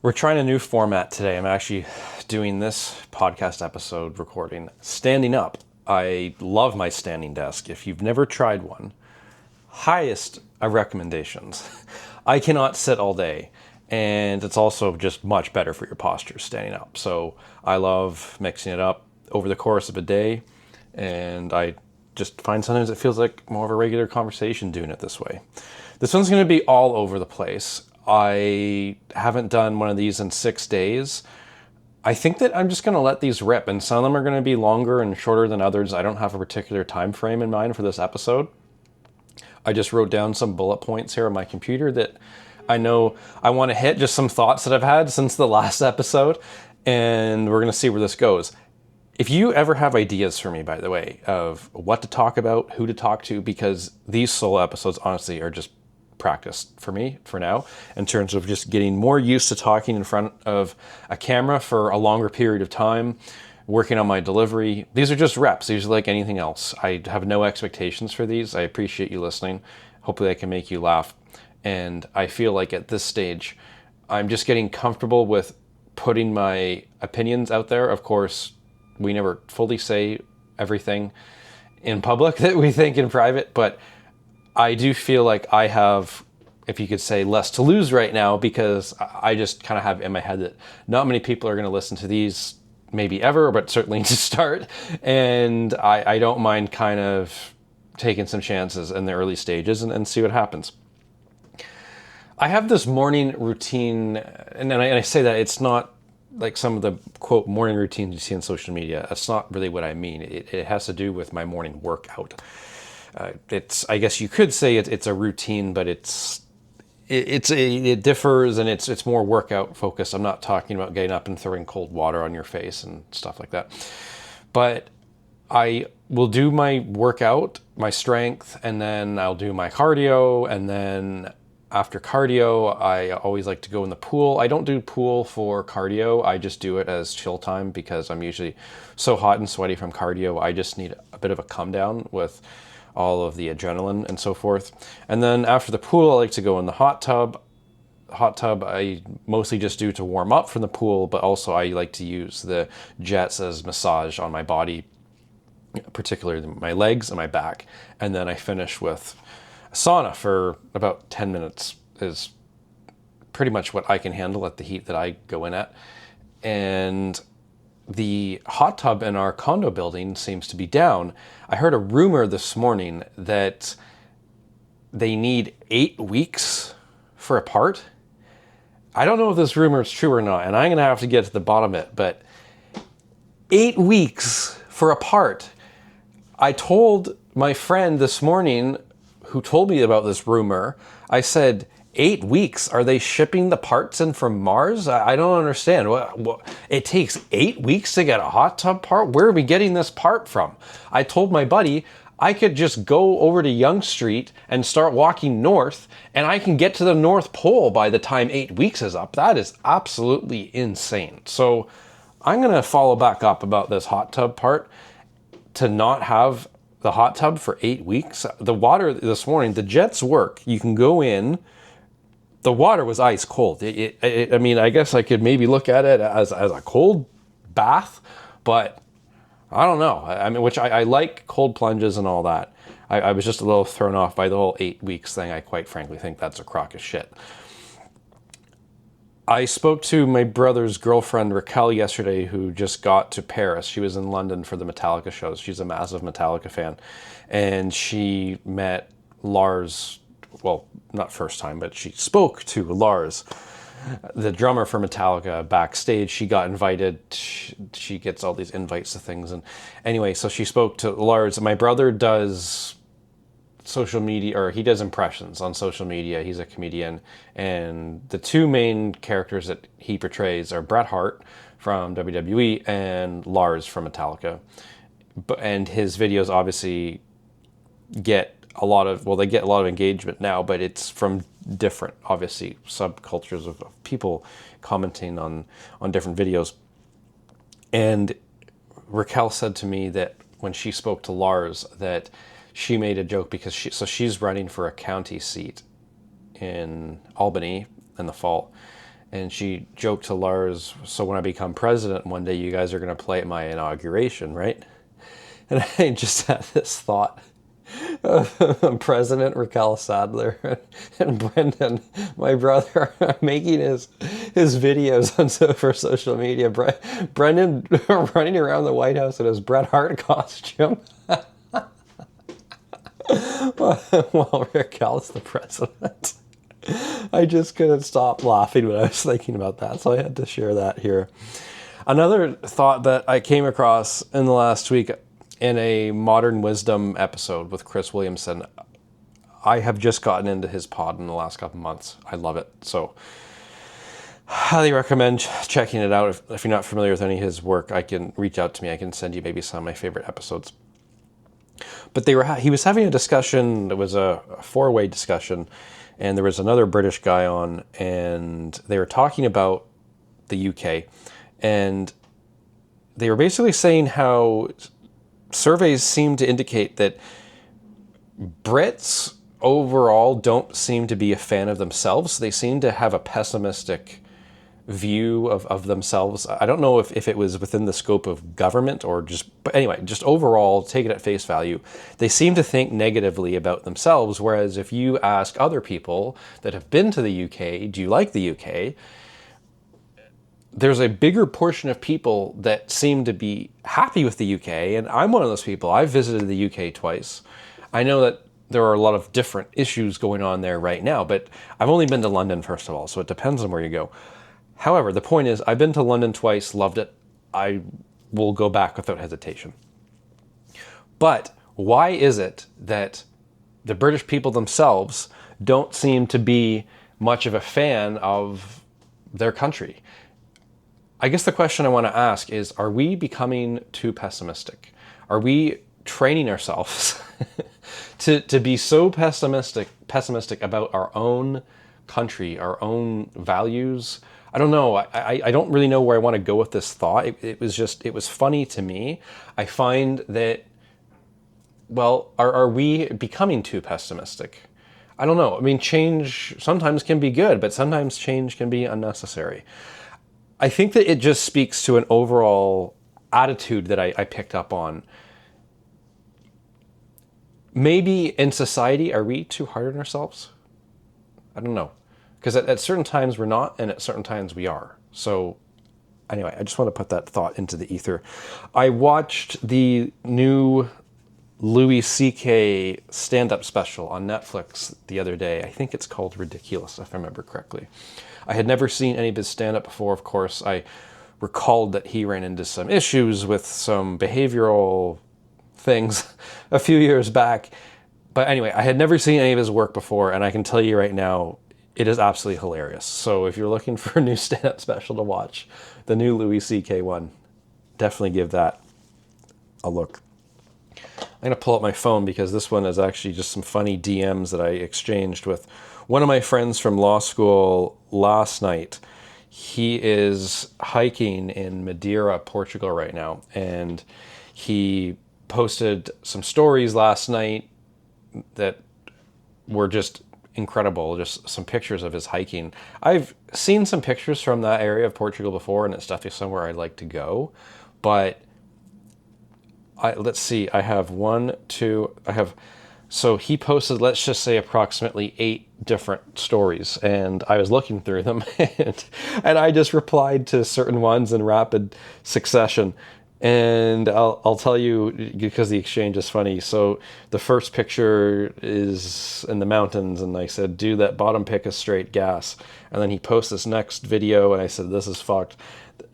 We're trying a new format today. I'm actually doing this podcast episode recording standing up. I love my standing desk. If you've never tried one, highest of recommendations. I cannot sit all day, and it's also just much better for your posture standing up. So I love mixing it up over the course of a day, and I just find sometimes it feels like more of a regular conversation doing it this way. This one's going to be all over the place. I haven't done one of these in 6 days. I think that I'm just going to let these rip, and some of them are going to be longer and shorter than others. I don't have a particular time frame in mind for this episode. I just wrote down some bullet points here on my computer that I know I want to hit, just some thoughts that I've had since the last episode, and we're going to see where this goes. If you ever have ideas for me, by the way, of what to talk about, who to talk to, because these solo episodes honestly are just practice for me for now, in terms of just getting more used to talking in front of a camera for a longer period of time, working on my delivery. These are just reps. These are like anything else. I have no expectations for these. I appreciate you listening. Hopefully I can make you laugh. And I feel like at this stage, I'm just getting comfortable with putting my opinions out there. Of course, we never fully say everything in public that we think in private, but I do feel like I have, if you could say, less to lose right now, because I just kind of have in my head that not many people are going to listen to these maybe ever, but certainly to start. And I don't mind kind of taking some chances in the early stages and see what happens. I have this morning routine, and I say that it's not like some of the, quote, morning routines you see on social media. That's not really what I mean. It has to do with my morning workout. I guess you could say it's a routine, but it differs, and it's more workout focused. I'm not talking about getting up and throwing cold water on your face and stuff like that. But I will do my workout, my strength, and then I'll do my cardio, and then after cardio, I always like to go in the pool. I don't do pool for cardio. I just do it as chill time because I'm usually so hot and sweaty from cardio. I just need a bit of a come down with all of the adrenaline and so forth. And then after the pool, I like to go in the hot tub. Hot tub I mostly just do to warm up from the pool, but also I like to use the jets as massage on my body, particularly my legs and my back. And then I finish with a sauna for about 10 minutes is pretty much what I can handle at the heat that I go in at. And the hot tub in our condo building seems to be down. I heard a rumor this morning that they need 8 weeks for a part. I don't know if this rumor is true or not, and I'm going to have to get to the bottom of it, but 8 weeks for a part. I told my friend this morning who told me about this rumor, I said, 8 weeks? Are they shipping the parts in from Mars? I don't understand. It takes 8 weeks to get a hot tub part? Where are we getting this part from? I told my buddy I could just go over to Yonge Street and start walking north, and I can get to the North Pole by the time 8 weeks is up. That is absolutely insane. So I'm going to follow back up about this hot tub part. To not have the hot tub for 8 weeks. The water this morning, the jets work. You can go in. The water was ice cold. I mean, I guess I could maybe look at it as a cold bath, but I don't know. I mean, which I like cold plunges and all that. I was just a little thrown off by the whole 8 weeks thing. I quite frankly think that's a crock of shit. I spoke to my brother's girlfriend, Raquel, yesterday, who just got to Paris. She was in London for the Metallica shows. She's a massive Metallica fan. And she met Lars, well, not first time, but she spoke to Lars, the drummer for Metallica, backstage. She got invited. She gets all these invites to things. And anyway, so she spoke to Lars. My brother does social media, or he does impressions on social media. He's a comedian, and the two main characters that he portrays are Bret Hart from WWE and Lars from Metallica. And his videos obviously get a lot of, well, they get a lot of engagement now, but it's from different, obviously, subcultures of people commenting on different videos. And Raquel said to me that when she spoke to Lars, that she made a joke because she's running for a county seat in Albany in the fall. And she joked to Lars, so when I become president one day, you guys are going to play at my inauguration, right? And I just had this thought of President Raquel Sadler and Brendan, my brother, making his videos for social media. Brendan running around the White House in his Bret Hart costume while Raquel's the president. I just couldn't stop laughing when I was thinking about that, so I had to share that here. Another thought that I came across in the last week in a Modern Wisdom episode with Chris Williamson. I have just gotten into his pod in the last couple months. I love it. So highly recommend checking it out. If you're not familiar with any of his work, I can reach out to me. I can send you maybe some of my favorite episodes. But he was having a discussion. It was a four-way discussion, and there was another British guy on, and they were talking about the UK, and they were basically saying how surveys seem to indicate that Brits overall don't seem to be a fan of themselves. They seem to have a pessimistic view of themselves. I don't know if it was within the scope of government or but anyway, just overall, take it at face value. They seem to think negatively about themselves, whereas if you ask other people that have been to the UK, do you like the UK? There's a bigger portion of people that seem to be happy with the UK, and I'm one of those people. I've visited the UK twice. I know that there are a lot of different issues going on there right now, but I've only been to London, first of all, so it depends on where you go. However, the point is, I've been to London twice, loved it. I will go back without hesitation. But why is it that the British people themselves don't seem to be much of a fan of their country? I guess the question I want to ask is, are we becoming too pessimistic? Are we training ourselves to be so pessimistic about our own country, our own values? I don't know. I don't really know where I want to go with this thought. It was funny to me. I find that, well, are we becoming too pessimistic? I don't know. I mean, change sometimes can be good, but sometimes change can be unnecessary. I think that it just speaks to an overall attitude that I picked up on. Maybe in society, are we too hard on ourselves? I don't know. Because at certain times we're not, and at certain times we are. So anyway, I just want to put that thought into the ether. I watched the new Louis C.K. stand-up special on Netflix the other day. I think it's called Ridiculous, if I remember correctly. I had never seen any of his stand-up before, of course. I recalled that he ran into some issues with some behavioral things a few years back. But anyway, I had never seen any of his work before, and I can tell you right now, it is absolutely hilarious. So if you're looking for a new stand-up special to watch, the new Louis C.K. one, definitely give that a look. I'm going to pull up my phone because this one is actually just some funny DMs that I exchanged with one of my friends from law school last night. He is hiking in Madeira, Portugal right now, and he posted some stories last night that were just incredible, just some pictures of his hiking. I've seen some pictures from that area of Portugal before, and it's definitely somewhere I'd like to go, but let's see, so he posted, let's just say approximately 8 different stories, and I was looking through them, and I just replied to certain ones in rapid succession. And I'll tell you, because the exchange is funny. So the first picture is in the mountains, and I said, dude, that bottom pick is straight gas. And then he posts this next video, and I said, this is fucked.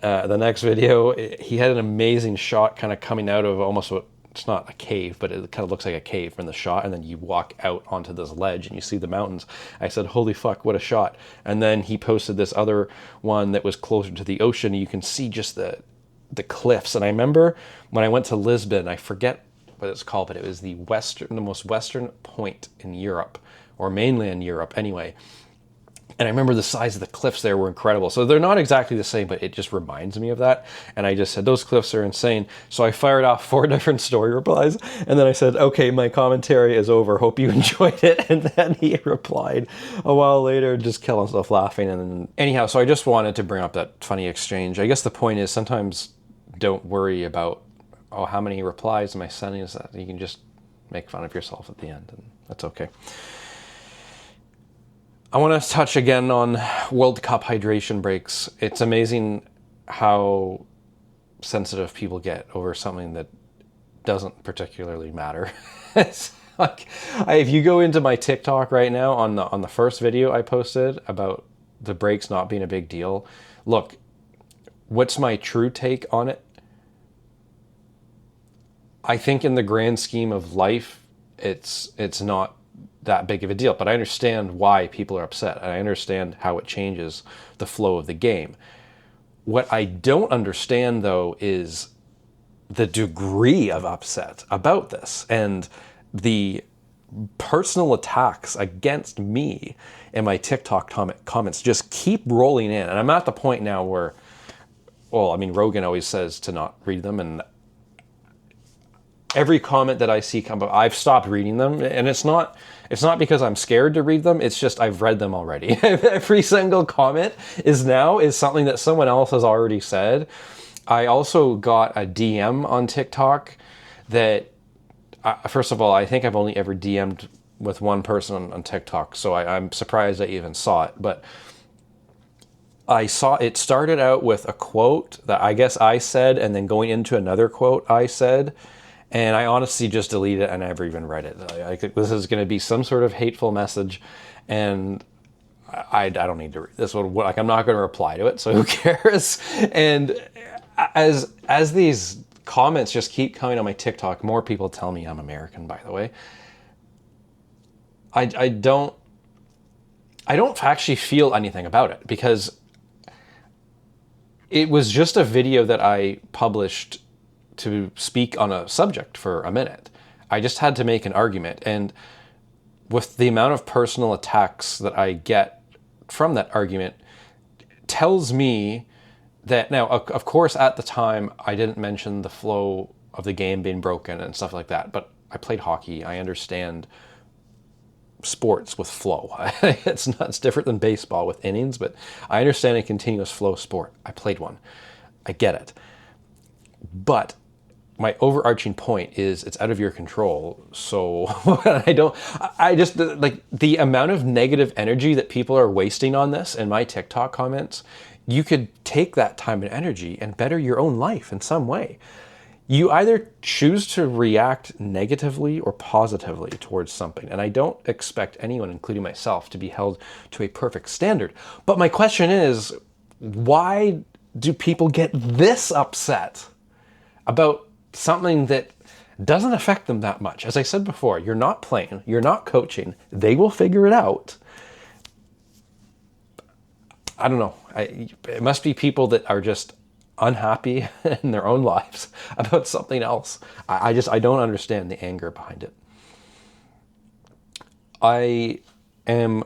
The next video, he had an amazing shot kind of coming out of almost what, it's not a cave, but it kind of looks like a cave from the shot, and then you walk out onto this ledge and you see the mountains. I said, holy fuck, what a shot. And then he posted this other one that was closer to the ocean. You can see just the cliffs. And I remember when I went to Lisbon, I forget what it's called, but it was the most western point in Europe, or mainland Europe anyway. And I remember the size of the cliffs there were incredible. So they're not exactly the same, but it just reminds me of that. And I just said, those cliffs are insane. So I fired off 4 different story replies. And then I said, okay, my commentary is over. Hope you enjoyed it. And then he replied a while later, just killing himself laughing. And then, anyhow, so I just wanted to bring up that funny exchange. I guess the point is sometimes don't worry about, oh, how many replies am I sending? Is that you can just make fun of yourself at the end. And that's okay. I want to touch again on World Cup hydration breaks. It's amazing how sensitive people get over something that doesn't particularly matter. It's like, if you go into my TikTok right now on the first video I posted about the breaks not being a big deal, look, what's my true take on it? I think in the grand scheme of life, it's not that big of a deal, but I understand why people are upset, and I understand how it changes the flow of the game. What I don't understand, though, is the degree of upset about this and the personal attacks against me in my TikTok comments just keep rolling in. And I'm at the point now where, well, I mean, Rogan always says to not read them, and every comment that I see come up, I've stopped reading them, and it's not because I'm scared to read them. It's just I've read them already. Every single comment is something that someone else has already said. I also got a DM on TikTok that, first of all, I think I've only ever DM'd with one person on TikTok, so I'm surprised I even saw it. But I saw it started out with a quote that I guess I said, and then going into another quote I said. And I honestly just deleted it and never even read it. I think this is going to be some sort of hateful message, and I don't need to read this one. Like, I'm not going to reply to it, so who cares? And as these comments just keep coming on my TikTok, more people tell me I'm American, by the way. I don't actually feel anything about it, because it was just a video that I published to speak on a subject for a minute. I just had to make an argument, and with the amount of personal attacks that I get from that argument tells me that, now, of course, at the time, I didn't mention the flow of the game being broken and stuff like that, but I played hockey. I understand sports with flow. It's different than baseball with innings, but I understand a continuous flow sport. I played one. I get it. But my overarching point is it's out of your control. So I just, like, the amount of negative energy that people are wasting on this in my TikTok comments, you could take that time and energy and better your own life in some way. You either choose to react negatively or positively towards something. And I don't expect anyone, including myself, to be held to a perfect standard. But my question is, why do people get this upset about something that doesn't affect them that much? As I said before, you're not playing, you're not coaching. They will figure it out. I don't know. It must be people that are just unhappy in their own lives about something else. I don't understand the anger behind it. I am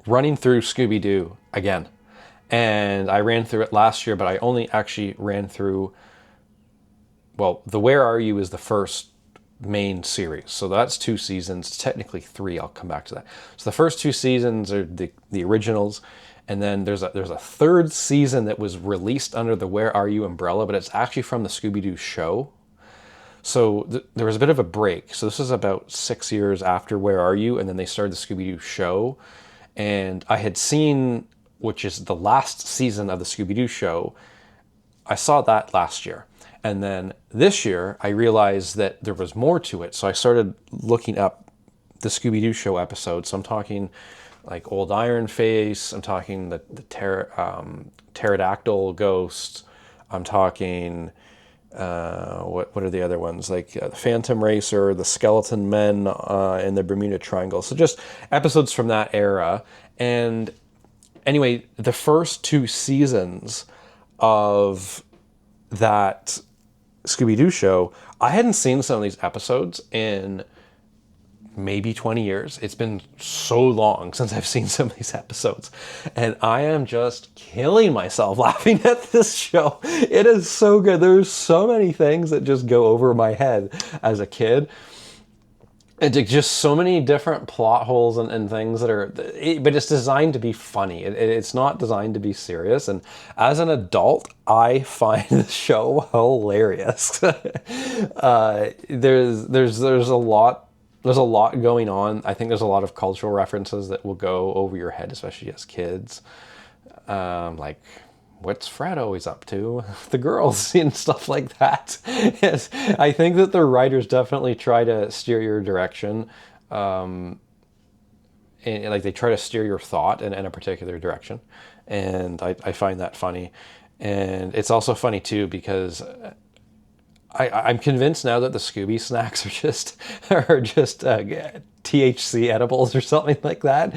running through Scooby Doo again. And I ran through it last year, but I only actually ran through, well, the Where Are You is the first main series. So that's 2 seasons, technically 3. I'll come back to that. So the first 2 seasons are the originals. And then there's a 3rd season that was released under the Where Are You umbrella, but it's actually from the Scooby Doo show. So there was a bit of a break. So this is about 6 years after Where Are You? And then they started the Scooby Doo show. And I had seen, which is the last season of the Scooby Doo show, I saw that last year. And then this year, I realized that there was more to it. So I started looking up the Scooby Doo show episodes. So I'm talking like Old Iron Face. I'm talking the pterodactyl ghost. I'm talking, what are the other ones? Like the Phantom Racer, the Skeleton Men, and the Bermuda Triangle. So just episodes from that era. And anyway, the first 2 seasons of that Scooby Doo show, I hadn't seen some of these episodes in maybe 20 years. It's been so long since I've seen some of these episodes, and I am just killing myself laughing at this show. It is so good. There's so many things that just go over my head as a kid. And just so many different plot holes and things that are, but it's designed to be funny. It's not designed to be serious. And as an adult, I find the show hilarious. There's a lot. There's a lot going on. I think there's a lot of cultural references that will go over your head, especially as kids. Like, what's Fred always up to? The girls and stuff like that. Yes, I think that the writers definitely try to steer your direction. And like they try to steer your thought in a particular direction. And I find that funny. And it's also funny too, because I'm convinced now that the Scooby snacks are just THC edibles or something like that,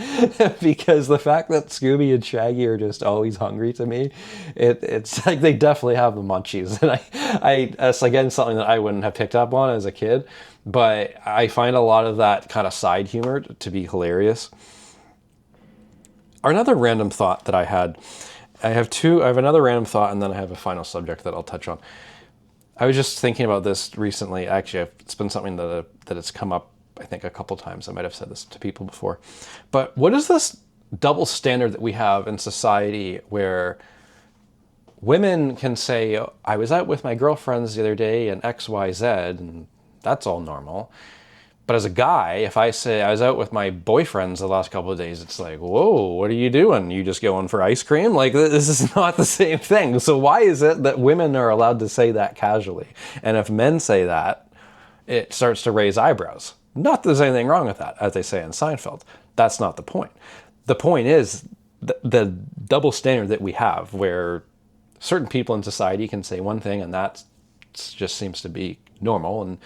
because the fact that Scooby and Shaggy are just always hungry to me, it's like they definitely have the munchies, and that's again something that I wouldn't have picked up on as a kid, but I find a lot of that kind of side humor to be hilarious. Another random thought that I had, I have another random thought, and then I have a final subject that I'll touch on. I was just thinking about this recently. Actually, it's been something that it's come up, I think, a couple times. I might have said this to people before. But what is this double standard that we have in society where women can say, I was out with my girlfriends the other day and X, Y, Z, and that's all normal. But as a guy, if I say I was out with my boyfriends the last couple of days, it's like, whoa, what are you doing? You just going for ice cream? Like, this is not the same thing. So why is it that women are allowed to say that casually? And if men say that, it starts to raise eyebrows. Not that there's anything wrong with that, as they say in Seinfeld. That's not the point. The point is the double standard that we have, where certain people in society can say one thing and that just seems to be normal, and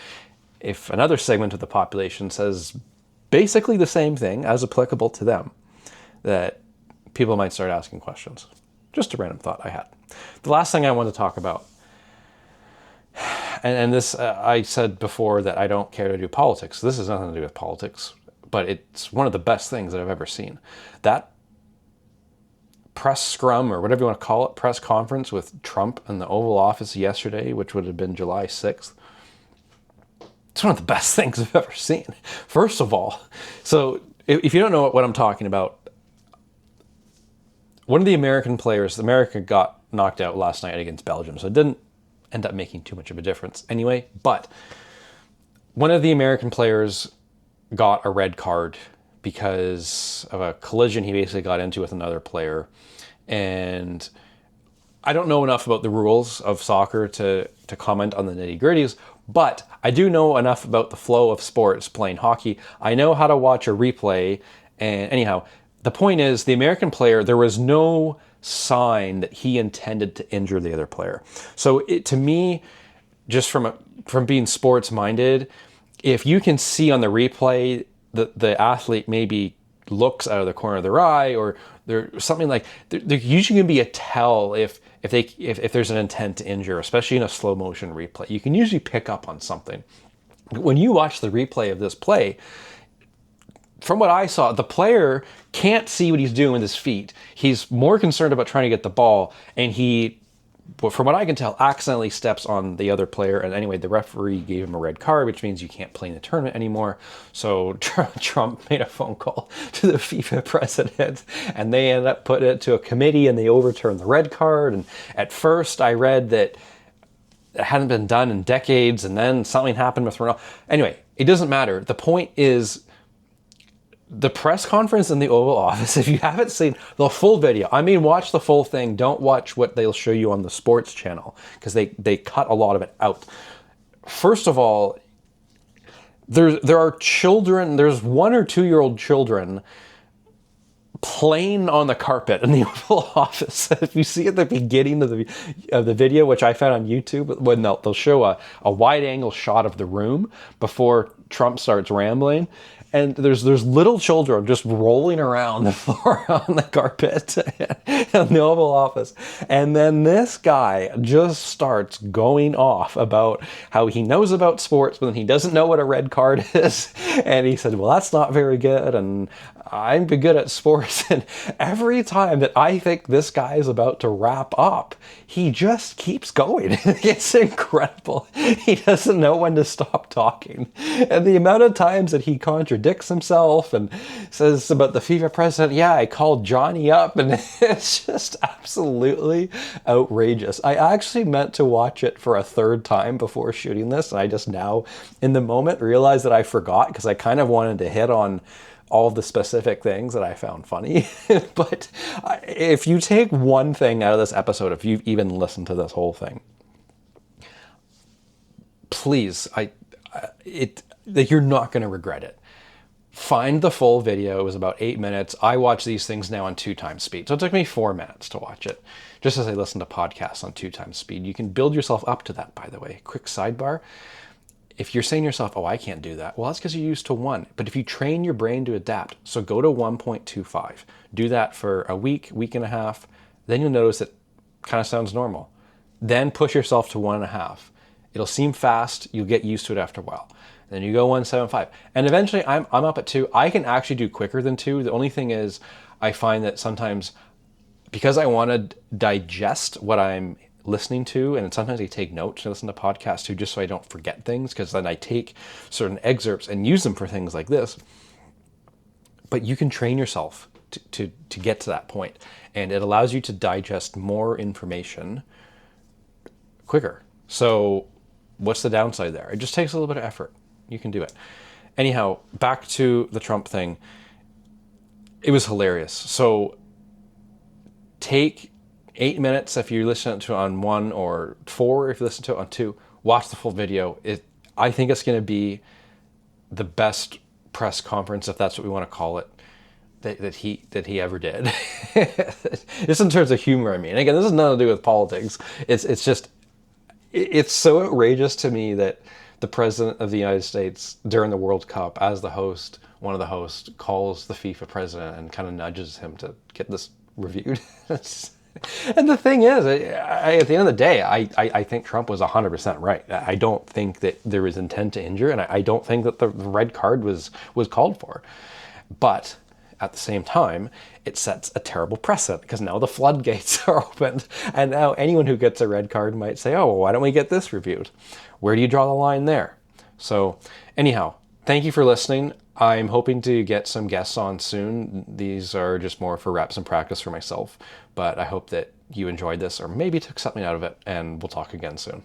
if another segment of the population says basically the same thing as applicable to them, that people might start asking questions. Just a random thought I had. The last thing I want to talk about, and this, I said before that I don't care to do politics. This has nothing to do with politics, but it's one of the best things that I've ever seen. That press scrum, or whatever you want to call it, press conference with Trump in the Oval Office yesterday, which would have been July 6th, it's one of the best things I've ever seen. First of all, so if you don't know what I'm talking about, one of the American players, America got knocked out last night against Belgium, so it didn't end up making too much of a difference anyway, but one of the American players got a red card because of a collision he basically got into with another player. And I don't know enough about the rules of soccer to comment on the nitty-gritties, but I do know enough about the flow of sports playing hockey. I know how to watch a replay, and anyhow, the point is, the American player, there was no sign that he intended to injure the other player. So to me, just from being sports-minded, if you can see on the replay that the athlete maybe looks out of the corner of their eye, or there's something like, there usually can be a tell if there's an intent to injure, especially in a slow motion replay. You can usually pick up on something. When you watch the replay of this play, from what I saw, the player can't see what he's doing with his feet. He's more concerned about trying to get the ball, and he, from what I can tell, accidentally steps on the other player. And anyway, the referee gave him a red card, which means you can't play in the tournament anymore. So Trump made a phone call to the FIFA president, and they ended up putting it to a committee, and they overturned the red card. And at first I read that it hadn't been done in decades, and then something happened with Ronaldo. Anyway, it doesn't matter. The point is, the press conference in the Oval Office, if you haven't seen the full video, I mean, watch the full thing. Don't watch what they'll show you on the sports channel, because they cut a lot of it out. First of all, there are children, there's 1 or 2 year old children playing on the carpet in the Oval Office. If you see at the beginning of the video, which I found on YouTube, when they'll show a wide angle shot of the room before Trump starts rambling, and there's little children just rolling around the floor on the carpet in the Oval Office. And then this guy just starts going off about how he knows about sports, but then he doesn't know what a red card is. And he said, well, that's not very good, and I'm good at sports. And every time that I think this guy is about to wrap up, he just keeps going. It's incredible. He doesn't know when to stop talking. And the amount of times that he contradicts himself and says about the FIFA president, yeah, I called Johnny up, and it's just absolutely outrageous. I actually meant to watch it for a third time before shooting this, and I just now, in the moment, realized that I forgot, because I kind of wanted to hit on all the specific things that I found funny. But if you take one thing out of this episode, if you've even listened to this whole thing, please, you're not going to regret it. Find the full video. It was about 8 minutes. I watch these things now on 2x speed. So it took me 4 minutes to watch it, just as I listen to podcasts on 2x speed. You can build yourself up to that, by the way. Quick sidebar. If you're saying to yourself, oh, I can't do that, well, that's because you're used to 1. But if you train your brain to adapt, so go to 1.25. Do that for a week, week and a half. Then you'll notice it kind of sounds normal. Then push yourself to 1.5. It'll seem fast. You'll get used to it after a while. Then you go 1.75. And eventually I'm up at 2. I can actually do quicker than 2. The only thing is I find that sometimes, because I want to digest what I'm listening to, and sometimes I take notes and listen to podcasts too, just so I don't forget things, because then I take certain excerpts and use them for things like this. But you can train yourself to get to that point, and it allows you to digest more information quicker. So what's the downside there? It just takes a little bit of effort. You can do it. Anyhow, back to the Trump thing. It was hilarious. So take 8 minutes if you listen to it on 1, or 4 if you listen to it on 2. Watch the full video. I think it's going to be the best press conference, if that's what we want to call it, that he ever did. Just in terms of humor, I mean. Again, this has nothing to do with politics. It's just, it's so outrageous to me that the president of the United States during the World Cup, as the host, one of the hosts, calls the FIFA president and kind of nudges him to get this reviewed. And the thing is, at the end of the day, I think Trump was 100% right. I don't think that there was intent to injure, and I don't think that the red card was called for. But at the same time, it sets a terrible precedent, because now the floodgates are opened, and now anyone who gets a red card might say, oh, well, why don't we get this reviewed? Where do you draw the line there? So anyhow, thank you for listening. I'm hoping to get some guests on soon. These are just more for reps and practice for myself, but I hope that you enjoyed this, or maybe took something out of it, and we'll talk again soon.